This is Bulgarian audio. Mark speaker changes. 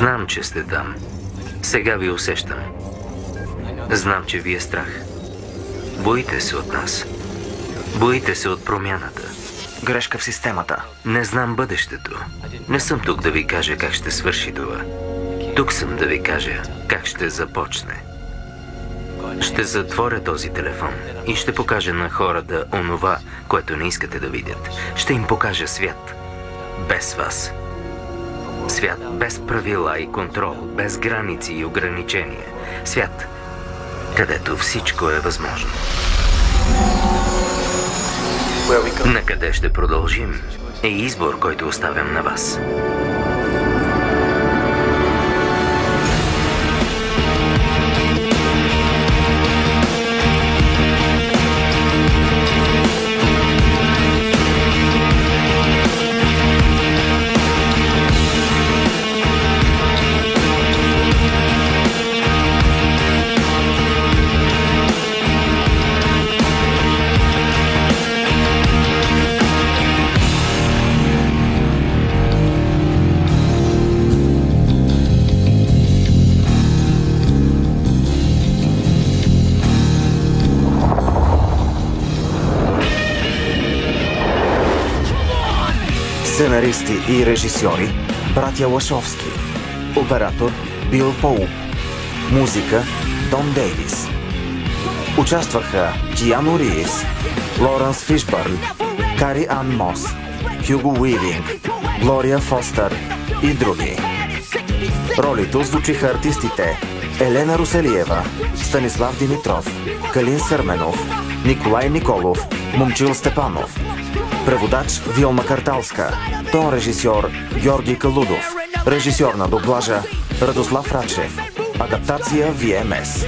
Speaker 1: Знам, че сте там. Сега ви усещам. Знам, че ви е страх. Боите се от нас. Боите се от промяната.
Speaker 2: Грешка в системата.
Speaker 1: Не знам бъдещето. Не съм тук да ви кажа как ще свърши това. Тук съм да ви кажа как ще започне. Ще затворя този телефон и ще покажа на хората онова, което не искате да видят. Ще им покажа свят. Без вас. Свят без правила и контрол, без граници и ограничения. Свят, където всичко е възможно. На къде ще продължим е избор, който оставям на вас.
Speaker 2: Сценаристи и режисьори братя Лашовски. Оператор Бил Поуп. Музика Том Дейвис. Участваха Киану Ривз, Лоренс Фишбърн, Кари Ан Мос, Хюго Уивинг, Глория Фостър и други. Ролите озвучиха артистите Елена Руселиева, Станислав Димитров, Калин Сърменов, Николай Николов, Момчил Степанов. Преводач Вилма Карталска. Тон режисьор Георги Калудов. Режисьор на дублажа Радослав Рачев. Адаптация VMS.